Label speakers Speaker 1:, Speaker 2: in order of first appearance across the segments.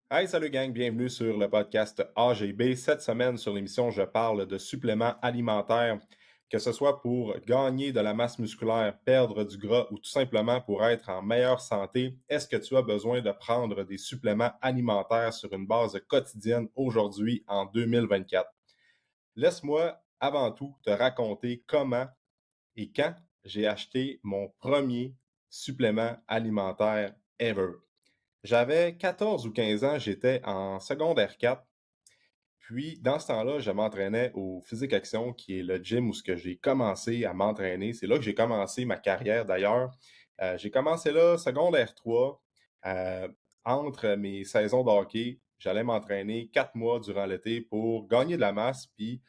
Speaker 1: Hey, salut gang, bienvenue sur le podcast AGB. Cette semaine, sur l'émission, je parle de suppléments alimentaires, que ce soit pour gagner de la masse musculaire, perdre du gras ou tout simplement pour être en meilleure santé. Est-ce que tu as besoin de prendre des suppléments alimentaires sur une base quotidienne aujourd'hui en 2024? Laisse-moi avant tout te raconter comment et quand j'ai acheté mon premier supplément alimentaire ever. J'avais 14 ou 15 ans, j'étais en secondaire 4. Puis, dans ce temps-là, je m'entraînais au Physique Action, qui est le gym où ce que j'ai commencé à m'entraîner. C'est là que j'ai commencé ma carrière d'ailleurs. J'ai commencé là, secondaire 3. Euh, Entre mes saisons de hockey, j'allais m'entraîner 4 mois durant l'été pour gagner de la masse puis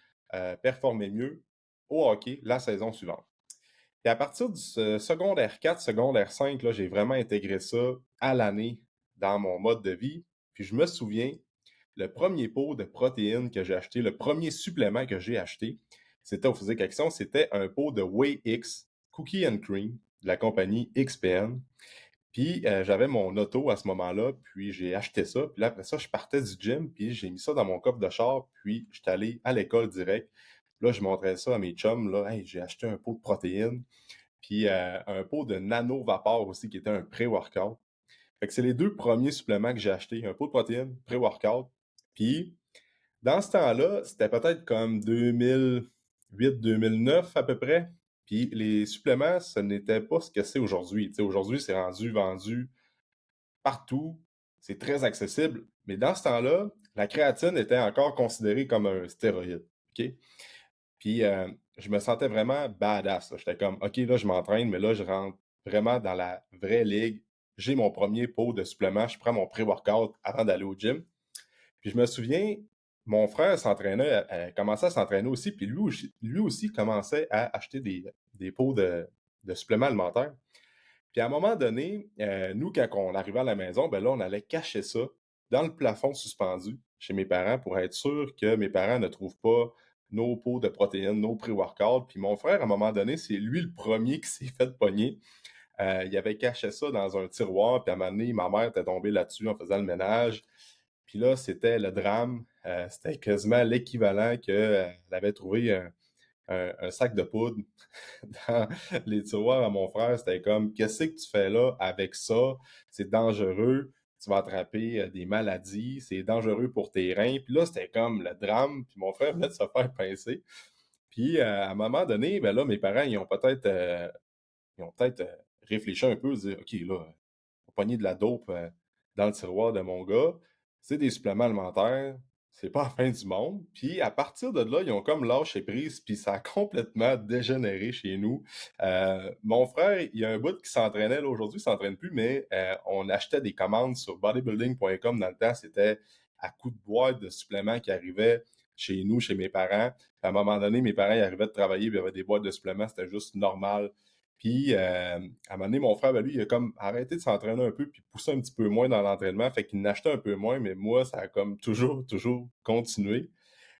Speaker 1: performer mieux au hockey la saison suivante. Et à partir du secondaire 4, secondaire 5, là, j'ai vraiment intégré ça à l'année dans mon mode de vie. Puis je me souviens, le premier pot de protéines que j'ai acheté, le premier supplément que j'ai acheté, c'était au Physique Action, c'était un pot de Whey X Cookie and Cream de la compagnie XPN. Puis j'avais mon auto à ce moment-là, puis j'ai acheté ça. Puis là, après ça, je partais du gym, puis j'ai mis ça dans mon coffre de char, puis j'étais allé à l'école direct. Là, je montrais ça à mes chums, là, hey, j'ai acheté un pot de protéines. Puis un pot de Nano Vapor aussi, qui était un pré-workout. Fait que c'est les deux premiers suppléments que j'ai achetés. Un pot de protéines, pré-workout. Puis, dans ce temps-là, c'était peut-être comme 2008-2009 à peu près. Puis les suppléments, ce n'était pas ce que c'est aujourd'hui. Tu sais, aujourd'hui, c'est rendu vendu partout. C'est très accessible. Mais dans ce temps-là, la créatine était encore considérée comme un stéroïde. OK? Puis je me sentais vraiment badass. J'étais comme, OK, là, je m'entraîne, mais là, je rentre vraiment dans la vraie ligue. J'ai mon premier pot de supplément. Je prends mon pré-workout avant d'aller au gym. Puis je me souviens, mon frère s'entraînait, commençait à s'entraîner aussi, puis lui aussi commençait à acheter des pots de suppléments alimentaires. Puis à un moment donné, nous, quand on arrivait à la maison, ben là, on allait cacher ça dans le plafond suspendu chez mes parents pour être sûr que mes parents ne trouvent pas nos pots de protéines, nos pré-workouts. Puis mon frère, à un moment donné, c'est lui le premier qui s'est fait pogner. Il avait caché ça dans un tiroir, puis à un moment donné, ma mère était tombée là-dessus en faisant le ménage. Puis là, c'était le drame. C'était quasiment l'équivalent qu'elle avait trouvé un sac de poudre dans les tiroirs à mon frère. C'était comme, qu'est-ce que tu fais là avec ça? C'est dangereux. Tu vas attraper des maladies. C'est dangereux pour tes reins. Puis là, c'était comme le drame. Puis mon frère venait de se faire pincer. Puis à un moment donné, ben là, mes parents, ils ont peut-être réfléchi un peu, dire, OK, là, on va pogner de la dope dans le tiroir de mon gars. C'est des suppléments alimentaires. C'est pas la fin du monde. Puis à partir de là, ils ont comme lâché prise, puis ça a complètement dégénéré chez nous. Mon frère, il y a un bout qui s'entraînait là aujourd'hui, il s'entraîne plus, mais on achetait des commandes sur bodybuilding.com dans le temps. C'était à coup de boîte de suppléments qui arrivaient chez nous, chez mes parents. À un moment donné, mes parents ils arrivaient de travailler, puis il y avait des boîtes de suppléments, c'était juste normal. Puis, à un moment donné, mon frère, ben, lui, il a comme arrêté de s'entraîner un peu, puis poussé un petit peu moins dans l'entraînement, fait qu'il n'achetait un peu moins, mais moi, ça a comme toujours continué.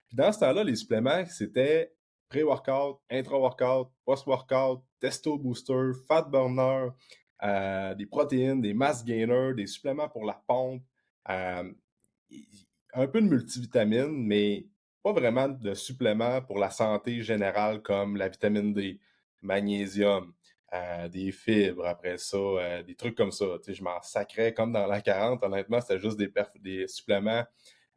Speaker 1: Puis dans ce temps-là, les suppléments, c'était pré-workout, intra-workout, post-workout, testo booster, fat burner, des protéines, des mass gainers, des suppléments pour la pompe, euh, un peu de multivitamines, mais pas vraiment de suppléments pour la santé générale comme la vitamine D, magnésium, des fibres après ça, des trucs comme ça. Tu sais, je m'en sacrais comme dans la 40. Honnêtement, c'était juste des suppléments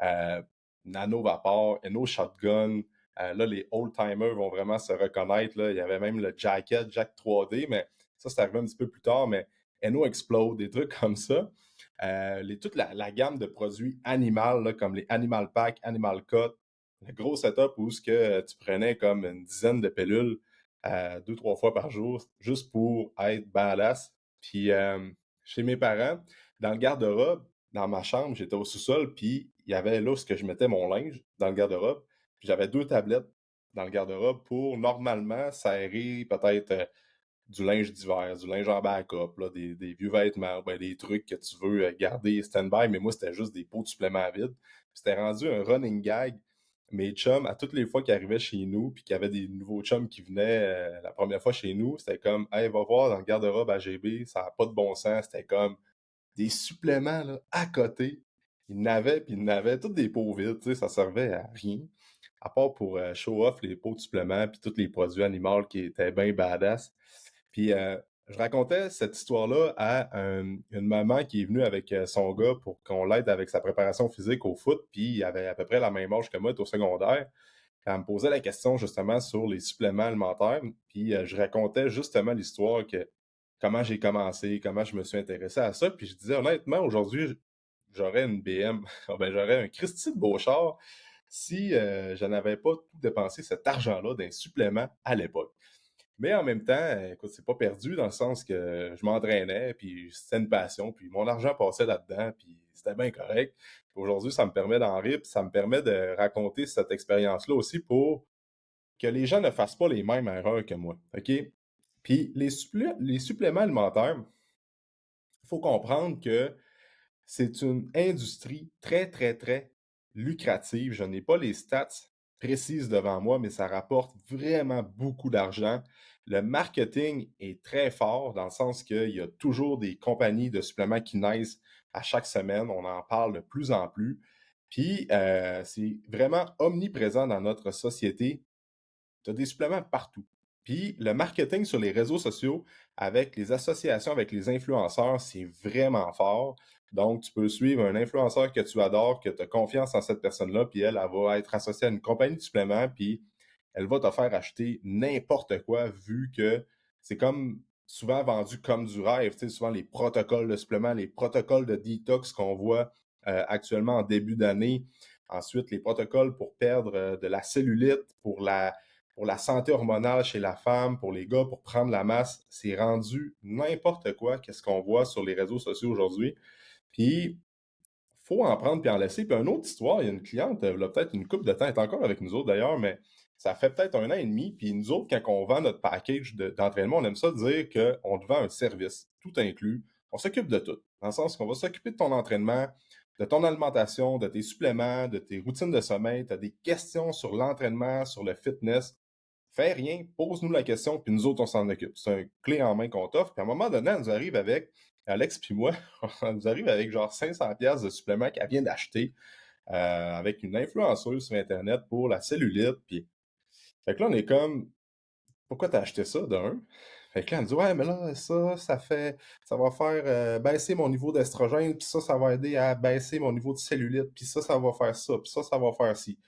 Speaker 1: euh, Nano Vapor, Eno Shotgun. Là, les old-timers vont vraiment se reconnaître. Là. Il y avait même le Jack 3D, mais ça, c'est arrivé un petit peu plus tard. Mais Eno Explode, des trucs comme ça. Toute la gamme de produits animaux, là, comme les Animal Pack, Animal Cut, le gros setup où ce que tu prenais comme une dizaine de pilules 2, 3 fois par jour, juste pour être badass. Puis chez mes parents, dans le garde-robe, dans ma chambre, j'étais au sous-sol, puis il y avait là où ce que je mettais mon linge dans le garde-robe. Puis j'avais 2 tablettes dans le garde-robe pour normalement serrer peut-être du linge d'hiver, du linge en backup, là, des vieux vêtements, ben, des trucs que tu veux garder stand-by, mais moi, c'était juste des pots de suppléments à vide. C'était rendu un running gag. Mes chums, à toutes les fois qu'ils arrivaient chez nous, puis qu'il y avait des nouveaux chums qui venaient la première fois chez nous, c'était comme, hey, va voir dans le garde-robe AGB, ça n'a pas de bon sens. C'était comme des suppléments là, à côté. il n'avait, puis il n'avait toutes des pots vides, tu sais, ça servait à rien, à part pour show off les pots de suppléments, puis tous les produits animaux qui étaient bien badass. Puis je racontais cette histoire-là à une maman qui est venue avec son gars pour qu'on l'aide avec sa préparation physique au foot, puis il avait à peu près la même âge que moi, il est au secondaire. Elle me posait la question justement sur les suppléments alimentaires, puis je racontais justement l'histoire que comment j'ai commencé, comment je me suis intéressé à ça, puis je disais honnêtement, aujourd'hui, j'aurais une BM, ben, j'aurais un Christy de beau char si je n'avais pas tout dépensé cet argent-là d'un supplément à l'époque. Mais en même temps, écoute, c'est pas perdu dans le sens que je m'entraînais, puis c'était une passion, puis mon argent passait là-dedans, puis c'était bien correct. Puis aujourd'hui, ça me permet d'en rire, puis ça me permet de raconter cette expérience-là aussi pour que les gens ne fassent pas les mêmes erreurs que moi, OK? Puis les suppléments alimentaires, il faut comprendre que c'est une industrie très, très, très lucrative. Je n'ai pas les stats précises devant moi, mais ça rapporte vraiment beaucoup d'argent. Le marketing est très fort dans le sens qu'il y a toujours des compagnies de suppléments qui naissent à chaque semaine. On en parle de plus en plus. Puis, c'est vraiment omniprésent dans notre société. Tu as des suppléments partout. Puis le marketing sur les réseaux sociaux avec les associations, avec les influenceurs, c'est vraiment fort. Donc, tu peux suivre un influenceur que tu adores, que tu as confiance en cette personne-là, puis elle va être associée à une compagnie de suppléments, puis elle va te faire acheter n'importe quoi, vu que c'est comme souvent vendu comme du rêve. Tu sais, souvent les protocoles de suppléments, les protocoles de détox qu'on voit actuellement en début d'année. Ensuite, les protocoles pour perdre de la cellulite, pour la santé hormonale chez la femme, pour les gars, pour prendre la masse, c'est rendu n'importe quoi, qu'est-ce qu'on voit sur les réseaux sociaux aujourd'hui. Puis, faut en prendre puis en laisser. Puis, une autre histoire, il y a une cliente, elle a peut-être une couple de temps, elle est encore avec nous autres d'ailleurs, mais ça fait peut-être un an et demi. Puis, nous autres, quand on vend notre package d'entraînement, on aime ça dire qu'on te vend un service, tout inclus. On s'occupe de tout. Dans le sens qu'on va s'occuper de ton entraînement, de ton alimentation, de tes suppléments, de tes routines de sommeil. Tu as des questions sur l'entraînement, sur le fitness. Fais rien, pose-nous la question, puis nous autres, on s'en occupe. C'est un clé en main qu'on t'offre. Puis à un moment donné, elle nous arrive avec, Alex puis moi, on nous arrive avec genre 500 pièces de suppléments qu'elle vient d'acheter avec une influenceuse sur Internet pour la cellulite. Puis, fait que là, on est comme, pourquoi t'as acheté ça, d'un? Fait que là, elle me dit, ouais, mais là, ça va faire baisser mon niveau d'estrogène, puis ça va aider à baisser mon niveau de cellulite, puis ça va faire ça, puis ça va faire ci.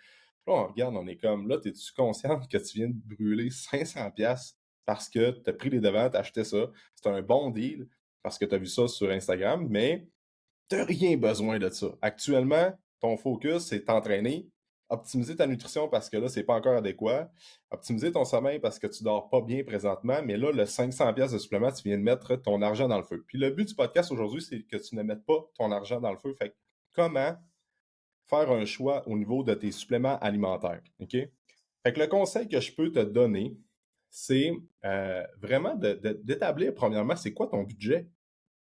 Speaker 1: Là, on regarde, on est comme, là, t'es-tu consciente que tu viens de brûler 500 pièces parce que t'as pris les devants, t'as acheté ça. C'est un bon deal parce que t'as vu ça sur Instagram, mais t'as rien besoin de ça. Actuellement, ton focus, c'est t'entraîner, optimiser ta nutrition parce que là, c'est pas encore adéquat, optimiser ton sommeil parce que tu dors pas bien présentement, mais là, le 500 pièces de supplément, tu viens de mettre ton argent dans le feu. Puis le but du podcast aujourd'hui, c'est que tu ne mettes pas ton argent dans le feu. Fait que comment faire un choix au niveau de tes suppléments alimentaires, OK? Fait que le conseil que je peux te donner, c'est vraiment d'établir, premièrement, c'est quoi ton budget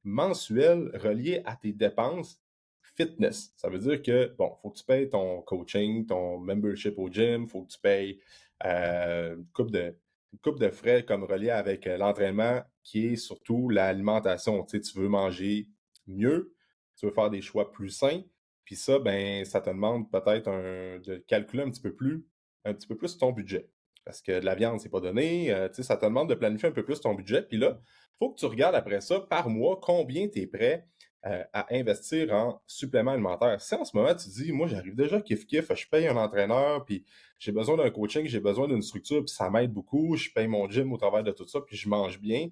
Speaker 1: mensuel relié à tes dépenses fitness. Ça veut dire que, bon, il faut que tu payes ton coaching, ton membership au gym, il faut que tu payes une coupe de frais comme relié avec l'entraînement, qui est surtout l'alimentation. Tu sais, tu veux manger mieux, tu veux faire des choix plus sains, puis ça, ben, ça te demande peut-être de calculer un petit peu plus ton budget. Parce que de la viande, c'est pas donné. Tu sais, ça te demande de planifier un peu plus ton budget. Puis là, il faut que tu regardes après ça, par mois, combien tu es prêt à investir en suppléments alimentaires. Si en ce moment, tu dis, moi, j'arrive déjà kiff-kiff, je paye un entraîneur, puis j'ai besoin d'un coaching, j'ai besoin d'une structure, puis ça m'aide beaucoup, je paye mon gym au travers de tout ça, puis je mange bien,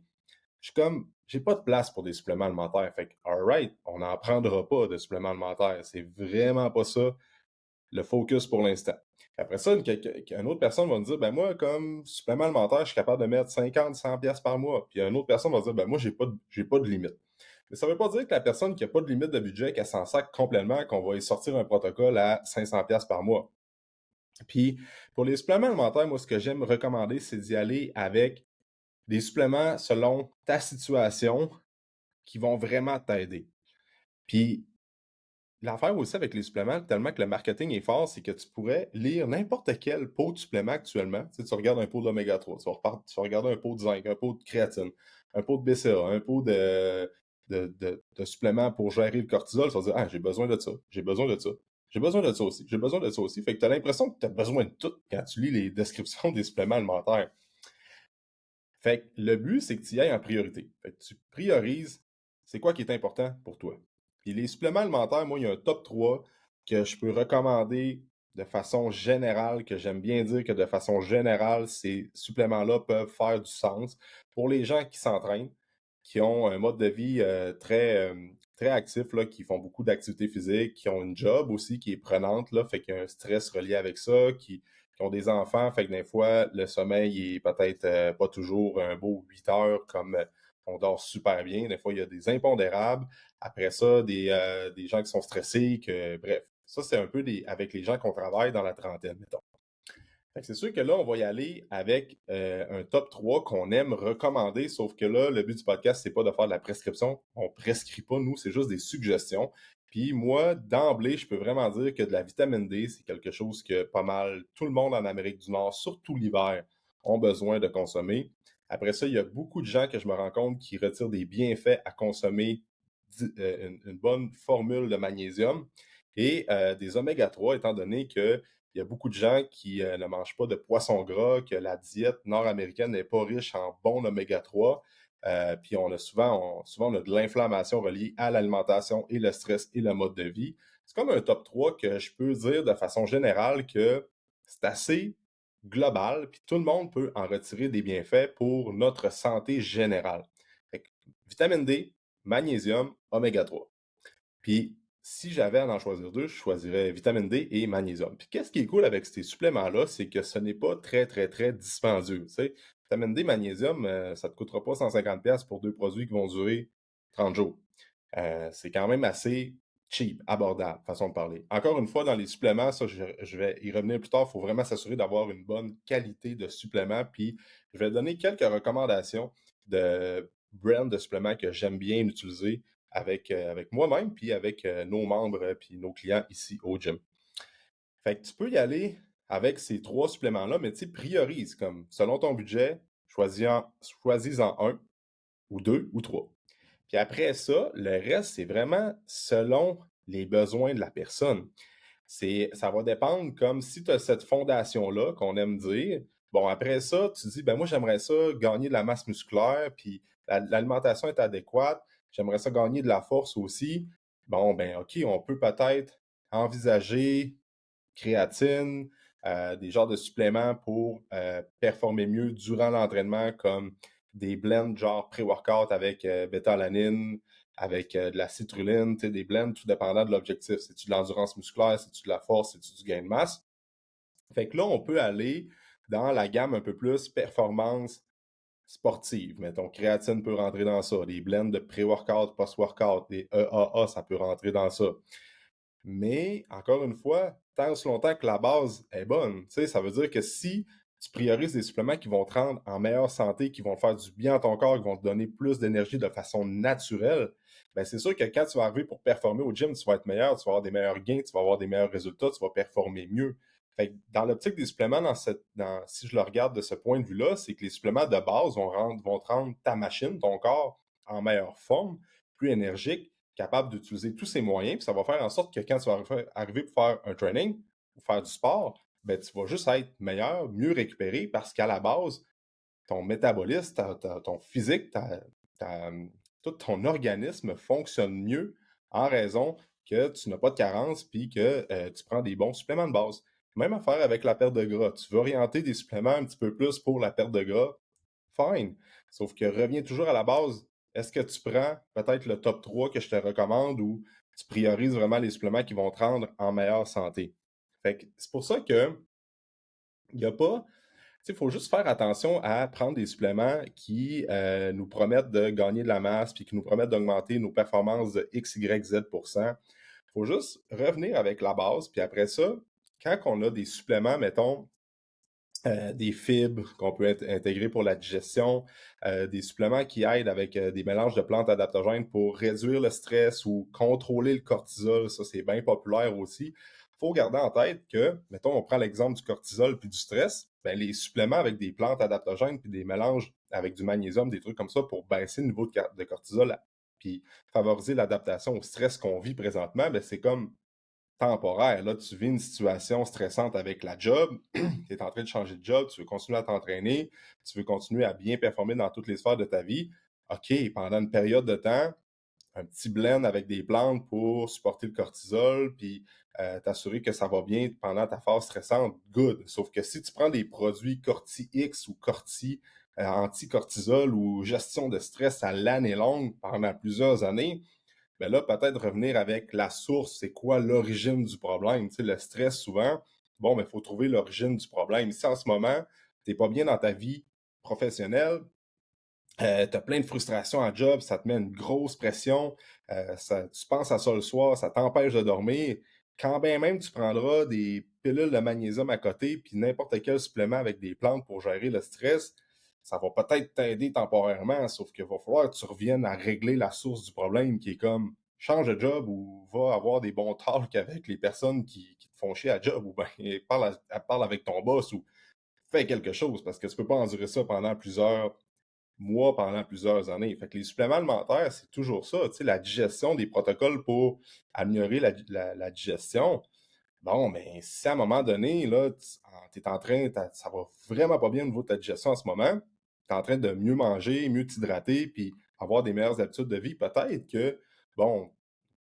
Speaker 1: je suis comme, j'ai pas de place pour des suppléments alimentaires. Fait que, alright, on n'en prendra pas de suppléments alimentaires. C'est vraiment pas ça le focus pour l'instant. Après ça, une autre personne va me dire, ben moi, comme supplément alimentaire, je suis capable de mettre 50, 100 pièces par mois. Puis une autre personne va dire, ben moi, j'ai pas de limite. Mais ça veut pas dire que la personne qui a pas de limite de budget, qu'elle s'en sac complètement, qu'on va y sortir un protocole à 500 pièces par mois. Puis, pour les suppléments alimentaires, moi, ce que j'aime recommander, c'est d'y aller avec des suppléments selon ta situation qui vont vraiment t'aider. Puis, l'affaire aussi avec les suppléments, tellement que le marketing est fort, c'est que tu pourrais lire n'importe quel pot de supplément actuellement. Tu sais, tu regardes un pot d'oméga 3, tu vas regarder un pot de zinc, un pot de créatine, un pot de BCA, un pot de suppléments pour gérer le cortisol, tu vas dire: «Ah, j'ai besoin de ça, j'ai besoin de ça, j'ai besoin de ça aussi, j'ai besoin de ça aussi». Fait que tu as l'impression que tu as besoin de tout quand tu lis les descriptions des suppléments alimentaires. Fait que le but, c'est que tu y ailles en priorité. Fait que tu priorises c'est quoi qui est important pour toi. Puis les suppléments alimentaires, moi, il y a un top 3 que je peux recommander de façon générale, que j'aime bien dire que de façon générale, ces suppléments-là peuvent faire du sens pour les gens qui s'entraînent, qui ont un mode de vie très actif, là, qui font beaucoup d'activités physiques, qui ont une job aussi qui est prenante, là, fait qu'il y a un stress relié avec ça, qui ont des enfants, fait que des fois, le sommeil est peut-être pas toujours un beau 8 heures comme on dort super bien. Des fois, il y a des impondérables. Après ça, des gens qui sont stressés, que bref. Ça, c'est un peu avec les gens qu'on travaille dans la trentaine, mettons. Fait que c'est sûr que là, on va y aller avec un top 3 qu'on aime recommander, sauf que là, le but du podcast, c'est pas de faire de la prescription. On prescrit pas, nous, c'est juste des suggestions. Puis moi, d'emblée, je peux vraiment dire que de la vitamine D, c'est quelque chose que pas mal tout le monde en Amérique du Nord, surtout l'hiver, ont besoin de consommer. Après ça, il y a beaucoup de gens que je me rends compte qui retirent des bienfaits à consommer une bonne formule de magnésium et des oméga 3, étant donné que il y a beaucoup de gens qui ne mangent pas de poisson gras, que la diète nord-américaine n'est pas riche en bon oméga 3. Puis on a souvent on a de l'inflammation reliée à l'alimentation et le stress et le mode de vie. C'est comme un top 3 que je peux dire de façon générale que c'est assez global, puis tout le monde peut en retirer des bienfaits pour notre santé générale. Fait que, vitamine D, magnésium, oméga 3. Puis, si j'avais à en choisir deux, je choisirais vitamine D et magnésium. Puis, qu'est-ce qui est cool avec ces suppléments-là, c'est que ce n'est pas très, très, très dispendieux. Tu sais, vitamine D, magnésium, ça ne te coûtera pas 150$ pour deux produits qui vont durer 30 jours. C'est quand même assez cheap, abordable, façon de parler. Encore une fois, dans les suppléments, ça, je vais y revenir plus tard, il faut vraiment s'assurer d'avoir une bonne qualité de supplément. Puis, je vais donner quelques recommandations de brands de suppléments que j'aime bien utiliser avec moi-même, puis avec nos membres, puis nos clients ici au gym. Fait que tu peux y aller avec ces trois suppléments-là, mais tu sais, priorise comme selon ton budget, choisis-en un ou deux ou trois. Puis après ça, le reste, c'est vraiment selon les besoins de la personne. Ça va dépendre comme si tu as cette fondation-là qu'on aime dire. Bon, après ça, tu dis, ben moi, j'aimerais ça gagner de la masse musculaire, puis l'alimentation est adéquate. J'aimerais ça gagner de la force aussi. Bon, ben OK, on peut peut-être envisager créatine, des genres de suppléments pour performer mieux durant l'entraînement, comme des blends genre pré-workout avec bêta-alanine, avec de la citrulline, des blends tout dépendant de l'objectif. C'est-tu de l'endurance musculaire, c'est-tu de la force, c'est-tu du gain de masse? Fait que là, on peut aller dans la gamme un peu plus performance sportive. Mettons, créatine peut rentrer dans ça. Des blends de pré-workout, post-workout, des EAA, ça peut rentrer dans ça. Mais, encore une fois, tant aussi longtemps que la base est bonne. Tu sais, ça veut dire que si tu priorises des suppléments qui vont te rendre en meilleure santé, qui vont te faire du bien à ton corps, qui vont te donner plus d'énergie de façon naturelle, ben c'est sûr que quand tu vas arriver pour performer au gym, tu vas être meilleur, tu vas avoir des meilleurs gains, tu vas avoir des meilleurs résultats, tu vas performer mieux. Fait que dans l'optique des suppléments, si je le regarde de ce point de vue-là, c'est que les suppléments de base vont te rendre ta machine, ton corps, en meilleure forme, plus énergique, capable d'utiliser tous ces moyens, puis ça va faire en sorte que quand tu vas arriver pour faire un training ou faire du sport, ben, tu vas juste être meilleur, mieux récupéré parce qu'à la base, ton métabolisme, ton physique, tout ton organisme fonctionne mieux en raison que tu n'as pas de carence puis que tu prends des bons suppléments de base. Même affaire avec la perte de gras. Tu veux orienter des suppléments un petit peu plus pour la perte de gras, fine. Sauf que reviens toujours à la base. Est-ce que tu prends peut-être le top 3 que je te recommande ou tu priorises vraiment les suppléments qui vont te rendre en meilleure santé? Fait que c'est pour ça que il n'y a pas. Il faut juste faire attention à prendre des suppléments qui nous promettent de gagner de la masse puis qui nous promettent d'augmenter nos performances de X, Y, Z %. Il faut juste revenir avec la base. Puis après ça, quand on a des suppléments, mettons, des fibres qu'on peut intégrer pour la digestion, des suppléments qui aident avec des mélanges de plantes adaptogènes pour réduire le stress ou contrôler le cortisol. Ça, c'est bien populaire aussi. Il faut garder en tête que, mettons, on prend l'exemple du cortisol puis du stress, ben, les suppléments avec des plantes adaptogènes puis des mélanges avec du magnésium, des trucs comme ça pour baisser le niveau de cortisol puis favoriser l'adaptation au stress qu'on vit présentement, ben, c'est comme temporaire. Là, tu vis une situation stressante avec la job, tu es en train de changer de job, tu veux continuer à t'entraîner, tu veux continuer à bien performer dans toutes les sphères de ta vie. OK, pendant une période de temps, un petit blend avec des plantes pour supporter le cortisol, puis t'assurer que ça va bien pendant ta phase stressante, good. Sauf que si tu prends des produits Corti-X ou Corti, anti-cortisol ou gestion de stress à l'année longue pendant plusieurs années, ben là, peut-être revenir avec la source, c'est quoi l'origine du problème. Tu sais, le stress, souvent, bon, mais il faut trouver l'origine du problème. Si en ce moment, tu n'es pas bien dans ta vie professionnelle, tu as plein de frustrations à job, ça te met une grosse pression, tu penses à ça le soir, ça t'empêche de dormir. Quand bien même tu prendras des pilules de magnésium à côté, puis n'importe quel supplément avec des plantes pour gérer le stress, ça va peut-être t'aider temporairement, sauf qu'il va falloir que tu reviennes à régler la source du problème qui est comme change de job ou va avoir des bons talks avec les personnes qui te font chier à job ou bien parle avec ton boss ou fais quelque chose parce que tu peux pas endurer ça pendant plusieurs mois, pendant plusieurs années. Fait que les suppléments alimentaires, c'est toujours ça, tu sais, la digestion, des protocoles pour améliorer la digestion. Bon, mais si à un moment donné, là, tu es en train, ça va vraiment pas bien au niveau de ta digestion en ce moment, tu es en train de mieux manger, mieux t'hydrater, puis avoir des meilleures habitudes de vie, peut-être que, bon,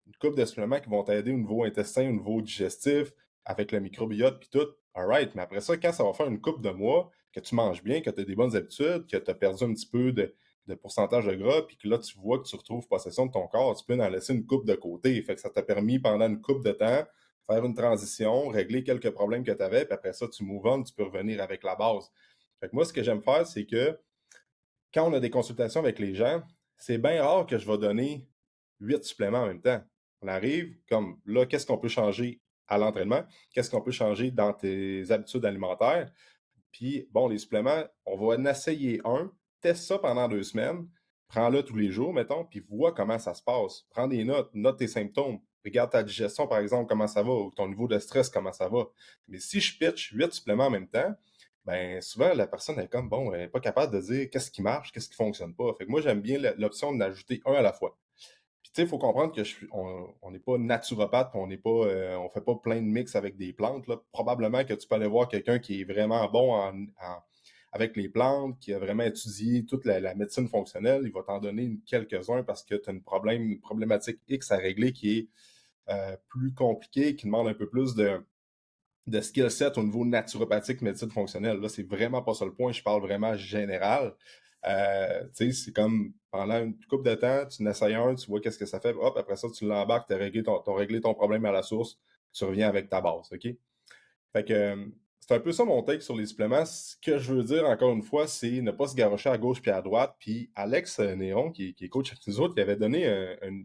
Speaker 1: une couple de suppléments qui vont t'aider au niveau intestin, au niveau digestif, avec le microbiote puis tout. Alright, mais après ça, quand ça va faire une couple de mois, que tu manges bien, que tu as des bonnes habitudes, que tu as perdu un petit peu de pourcentage de gras, puis que là, tu vois que tu retrouves possession de ton corps, tu peux en laisser une coupe de côté. Fait que ça t'a permis pendant une coupe de temps faire une transition, régler quelques problèmes que tu avais, puis après ça, tu move on, tu peux revenir avec la base. Fait que moi, ce que j'aime faire, c'est que quand on a des consultations avec les gens, c'est bien rare que je vais donner 8 suppléments en même temps. On arrive comme là, qu'est-ce qu'on peut changer à l'entraînement? Qu'est-ce qu'on peut changer dans tes habitudes alimentaires? Puis, bon, les suppléments, on va en essayer un, teste ça pendant 2 semaines, prends-le tous les jours, mettons, puis vois comment ça se passe. Prends des notes, note tes symptômes. Regarde ta digestion, par exemple, comment ça va, ou ton niveau de stress, comment ça va. Mais si je pitch 8 suppléments en même temps, ben souvent, la personne est comme, bon, elle n'est pas capable de dire qu'est-ce qui marche, qu'est-ce qui fonctionne pas. Fait que moi, j'aime bien l'option d'ajouter un à la fois. Puis, tu sais, il faut comprendre que on n'est pas naturopathe, on n'est pas, on fait pas plein de mix avec des plantes, là. Probablement que tu peux aller voir quelqu'un qui est vraiment bon avec les plantes, qui a vraiment étudié toute la médecine fonctionnelle. Il va t'en donner quelques-uns parce que tu as une problématique X à régler qui est plus compliquée, qui demande un peu plus de skill set au niveau naturopathique, médecine fonctionnelle. Là, c'est vraiment pas ça le point. Je parle vraiment général. Tu sais, c'est comme pendant une couple de temps, tu n'essayes un, tu vois qu'est-ce que ça fait. Hop, après ça, tu l'embarques, tu as réglé ton problème à la source, tu reviens avec ta base. OK? Fait que c'est un peu ça mon take sur les suppléments. Ce que je veux dire, encore une fois, c'est ne pas se garrocher à gauche puis à droite. Puis Alex Néron, qui est coach avec nous autres, il avait donné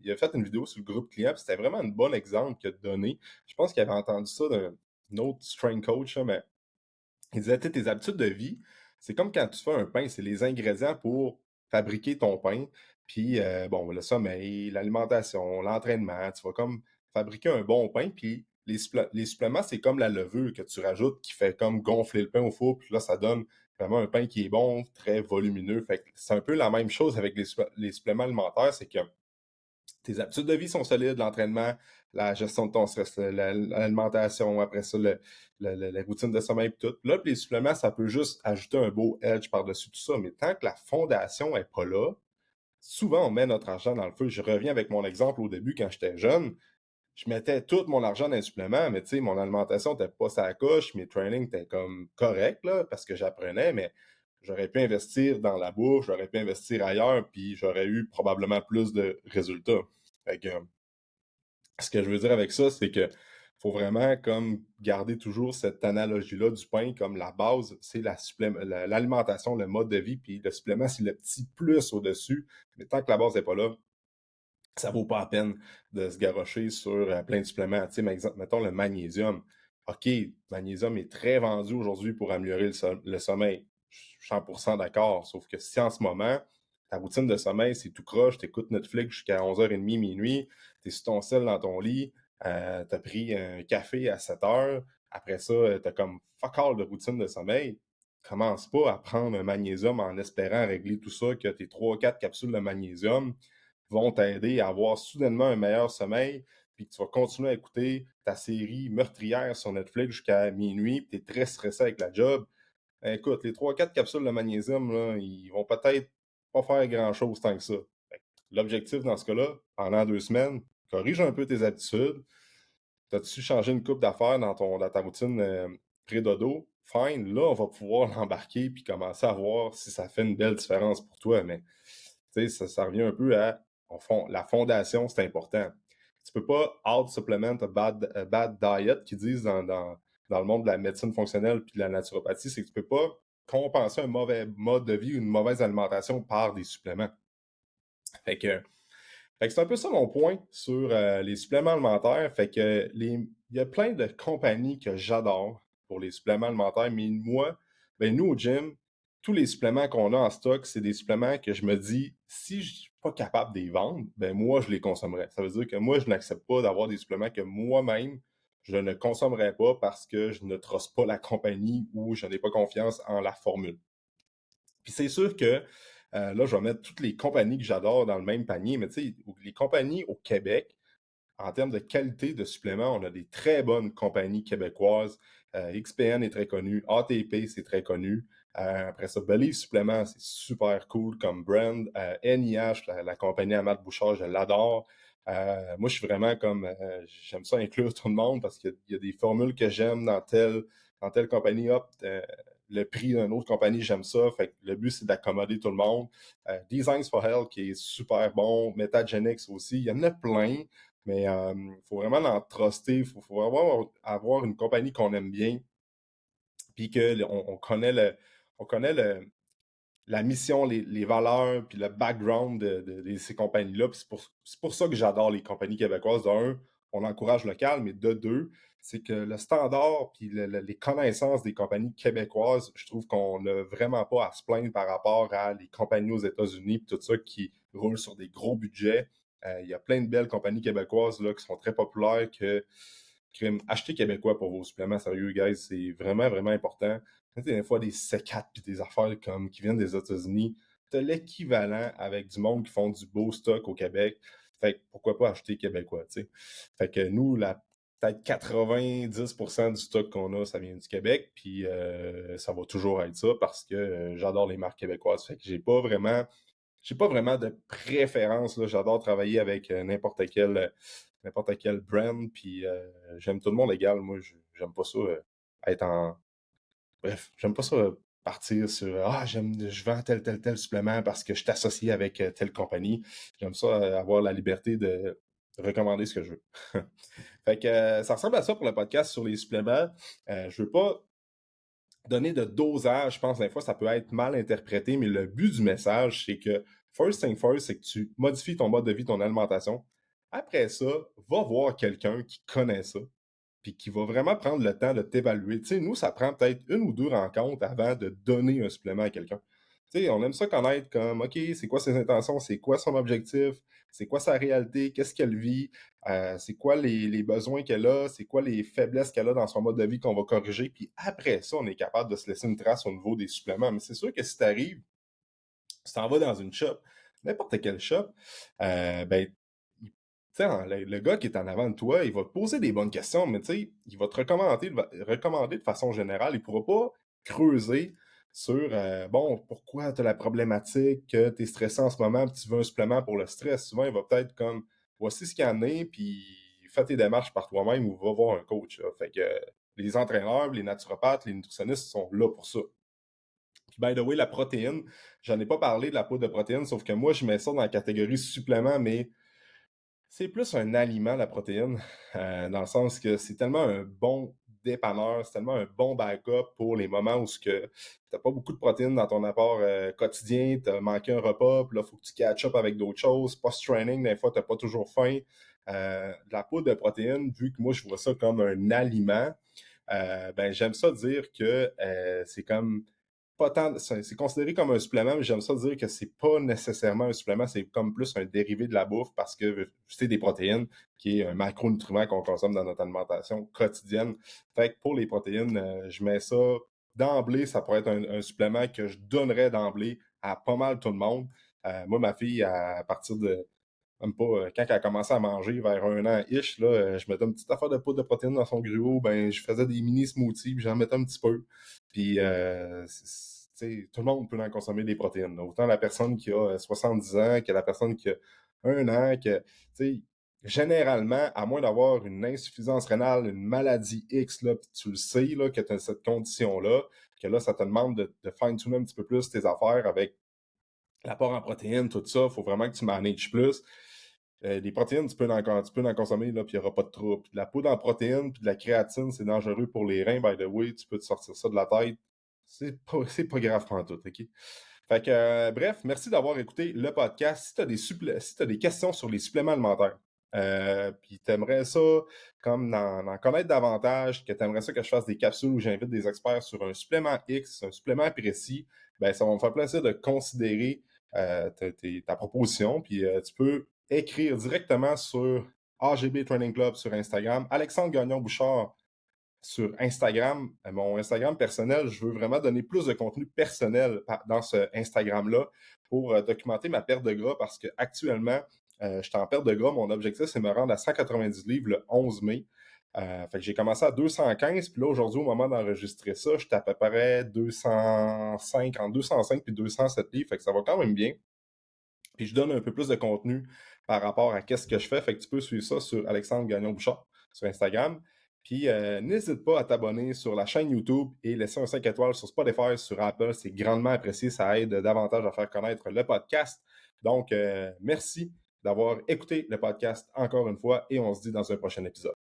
Speaker 1: il a fait une vidéo sur le groupe client. C'était vraiment un bon exemple qu'il a donné. Je pense qu'il avait entendu ça d'un autre strength coach, là, mais il disait, tes habitudes de vie, c'est comme quand tu fais un pain, c'est les ingrédients pour fabriquer ton pain. Puis, bon, le sommeil, l'alimentation, l'entraînement, tu vas comme fabriquer un bon pain. Puis, les suppléments, c'est comme la levure que tu rajoutes qui fait comme gonfler le pain au four. Puis là, ça donne vraiment un pain qui est bon, très volumineux. Fait que c'est un peu la même chose avec les suppléments alimentaires, c'est que tes habitudes de vie sont solides, l'entraînement, la gestion de ton stress, l'alimentation, après ça, la routine de sommeil, puis tout. Là, puis les suppléments, ça peut juste ajouter un beau edge par-dessus tout ça. Mais tant que la fondation n'est pas là, souvent on met notre argent dans le feu. Je reviens avec mon exemple au début quand j'étais jeune. Je mettais tout mon argent dans les suppléments, mais tu sais, mon alimentation n'était pas sa coche, mes trainings étaient comme corrects, là, parce que j'apprenais, mais j'aurais pu investir dans la bourse, j'aurais pu investir ailleurs, puis j'aurais eu probablement plus de résultats. Fait que, ce que je veux dire avec ça, c'est que faut vraiment comme garder toujours cette analogie-là du pain comme la base, c'est l'alimentation, le mode de vie, puis le supplément, c'est le petit plus au-dessus. Mais tant que la base n'est pas là, ça vaut pas la peine de se garrocher sur plein de suppléments. Tu sais, mettons le magnésium. OK, le magnésium est très vendu aujourd'hui pour améliorer le sommeil. Je suis 100% d'accord. Sauf que si en ce moment, ta routine de sommeil, c'est tout croche, tu écoutes Netflix jusqu'à 11h30, minuit, tu es sur ton sel dans ton lit, tu as pris un café à 7h, après ça, tu as comme fuck all de routine de sommeil. Commence pas à prendre un magnésium en espérant régler tout ça, que tes 3-4 capsules de magnésium vont t'aider à avoir soudainement un meilleur sommeil, puis que tu vas continuer à écouter ta série meurtrière sur Netflix jusqu'à minuit, puis tu es très stressé avec la job. Ben, écoute, les 3-4 capsules de magnésium, là, ils vont peut-être pas faire grand-chose tant que ça. Fait que l'objectif dans ce cas-là, pendant 2 semaines, corrige un peu tes habitudes. T'as-tu changé une coupe d'affaires dans ta routine pré-dodo? Fine, là, on va pouvoir l'embarquer puis commencer à voir si ça fait une belle différence pour toi. Mais tu sais, ça revient un peu à, au fond, la fondation, c'est important. Tu peux pas out-supplement a bad diet, qu'ils disent dans le monde de la médecine fonctionnelle puis de la naturopathie, c'est que tu peux pas compenser un mauvais mode de vie ou une mauvaise alimentation par des suppléments. Fait que c'est un peu ça mon point sur les suppléments alimentaires. Il y a plein de compagnies que j'adore pour les suppléments alimentaires, mais moi, ben nous au gym, tous les suppléments qu'on a en stock, c'est des suppléments que je me dis, si je suis pas capable de les vendre, ben moi, je les consommerais. Ça veut dire que moi, je n'accepte pas d'avoir des suppléments que moi-même, je ne consommerais pas parce que je ne trosse pas la compagnie ou je n'ai pas confiance en la formule. Puis c'est sûr que là, je vais mettre toutes les compagnies que j'adore dans le même panier, mais tu sais, les compagnies au Québec, en termes de qualité de suppléments, on a des très bonnes compagnies québécoises. XPN est très connu, ATP, c'est très connu. Après ça, Believe Suppléments, c'est super cool comme brand. NIH, la compagnie Amat Bouchard, je l'adore. Moi, je suis vraiment comme, j'aime ça inclure tout le monde parce qu'il y a des formules que j'aime dans telle compagnie. Hop, le prix d'une autre compagnie, j'aime ça. Fait que le but, c'est d'accommoder tout le monde. Designs for Health, qui est super bon. Metagenics aussi. Il y en a plein. Mais il faut vraiment l'en truster. Il faut vraiment avoir une compagnie qu'on aime bien. Puis qu'on on connaît la mission, les valeurs, puis le background de ces compagnies-là. Puis c'est pour ça que j'adore les compagnies québécoises. De un, on encourage local, mais de deux, c'est que le standard puis les connaissances des compagnies québécoises, je trouve qu'on n'a vraiment pas à se plaindre par rapport à les compagnies aux États-Unis puis tout ça qui roulent sur des gros budgets. Il y a plein de belles compagnies québécoises là, qui sont très populaires achetez québécois pour vos suppléments, sérieux, guys, c'est vraiment, vraiment important. Des fois, des C4 puis des affaires comme qui viennent des États-Unis, t'as l'équivalent avec du monde qui font du beau stock au Québec. Fait que pourquoi pas acheter québécois, tu sais. Fait que nous, peut-être 90% du stock qu'on a, ça vient du Québec, puis ça va toujours être ça parce que j'adore les marques québécoises. Fait que j'ai pas vraiment de préférence, là. J'adore travailler avec n'importe quel brand, puis j'aime tout le monde égal. Moi, j'aime pas ça être en bref, j'aime pas ça partir sur je vends tel supplément parce que je suis associé avec telle compagnie. J'aime ça avoir la liberté de recommander ce que je veux. Fait que ça ressemble à ça pour le podcast sur les suppléments. Je veux pas donner de dosage, je pense, des fois, ça peut être mal interprété, mais le but du message, c'est que first thing first, c'est que tu modifies ton mode de vie, ton alimentation. Après ça, va voir quelqu'un qui connaît ça, puis qui va vraiment prendre le temps de t'évaluer. Tu sais, nous, ça prend peut-être une ou deux rencontres avant de donner un supplément à quelqu'un. Tu sais, on aime ça connaître comme, OK, c'est quoi ses intentions, c'est quoi son objectif, c'est quoi sa réalité, qu'est-ce qu'elle vit, c'est quoi les besoins qu'elle a, c'est quoi les faiblesses qu'elle a dans son mode de vie qu'on va corriger. Puis après ça, on est capable de se laisser une trace au niveau des suppléments. Mais c'est sûr que si tu arrives, tu t'en vas dans une shop, n'importe quelle shop, ben, tu sais, le gars qui est en avant de toi, il va te poser des bonnes questions, mais tu sais, il va te recommander de façon générale. Il ne pourra pas creuser sur, bon, pourquoi tu as la problématique, que tu es stressé en ce moment, puis tu veux un supplément pour le stress. Souvent, il va peut-être comme, voici ce qu'il y en a, puis fais tes démarches par toi-même ou va voir un coach, là. Fait que les entraîneurs, les naturopathes, les nutritionnistes sont là pour ça. Puis, by the way, la protéine, j'en ai pas parlé de la poudre de protéines, sauf que moi, je mets ça dans la catégorie supplément, mais c'est plus un aliment, la protéine, dans le sens que c'est tellement un bon dépanneur, c'est tellement un bon backup pour les moments où tu n'as pas beaucoup de protéines dans ton apport quotidien, tu as manqué un repas, puis là, il faut que tu catch up avec d'autres choses. Post-training, des fois, tu n'as pas toujours faim. La poudre de protéines, vu que moi, je vois ça comme un aliment, ben, j'aime ça dire que c'est comme pas tant, c'est considéré comme un supplément, mais j'aime ça dire que c'est pas nécessairement un supplément, c'est comme plus un dérivé de la bouffe parce que c'est des protéines, qui est un macronutriment qu'on consomme dans notre alimentation quotidienne. Fait que pour les protéines, je mets ça d'emblée, ça pourrait être un supplément que je donnerais d'emblée à pas mal tout le monde. Moi, ma fille, à partir de même pas, quand elle a commencé à manger vers 1 an-ish, là, je mettais une petite affaire de poudre de protéines dans son gruau, ben, je faisais des mini smoothies, puis j'en mettais un petit peu. Puis, tu sais, tout le monde peut en consommer des protéines, là. Autant la personne qui a 70 ans que la personne qui a 1 an, que, tu sais, généralement, à moins d'avoir une insuffisance rénale, une maladie X, là, puis tu le sais, là, que tu as cette condition-là, que là, ça te demande de fine-tuner un petit peu plus tes affaires avec l'apport en protéines, tout ça, il faut vraiment que tu manages plus. Des protéines, tu peux en consommer, là, puis il n'y aura pas de trouble. Puis de la poudre en protéines, puis de la créatine, c'est dangereux pour les reins, by the way. Tu peux te sortir ça de la tête. C'est pas grave tout, OK? Fait que, bref, merci d'avoir écouté le podcast. Si tu as si t'as des questions sur les suppléments alimentaires, puis tu aimerais ça, comme d'en connaître davantage, que tu aimerais ça que je fasse des capsules où j'invite des experts sur un supplément X, un supplément précis, ben ça va me faire plaisir de considérer ta proposition. Puis tu peux écrire directement sur AGB Training Club sur Instagram, Alexandre Gagnon-Bouchard sur Instagram. Mon Instagram personnel, je veux vraiment donner plus de contenu personnel dans ce Instagram-là pour documenter ma perte de gras parce qu'actuellement, je suis en perte de gras. Mon objectif, c'est de me rendre à 190 livres le 11 mai. Fait que j'ai commencé à 215, puis là, aujourd'hui, au moment d'enregistrer ça, je suis à peu près 205, entre 205 et 207 livres, fait que ça va quand même bien. Puis je donne un peu plus de contenu par rapport à qu'est-ce que je fais. Fait que tu peux suivre ça sur Alexandre Gagnon-Bouchard sur Instagram. Puis n'hésite pas à t'abonner sur la chaîne YouTube et laisser un 5 étoiles sur Spotify, sur Apple. C'est grandement apprécié. Ça aide davantage à faire connaître le podcast. Donc, merci d'avoir écouté le podcast encore une fois et on se dit dans un prochain épisode.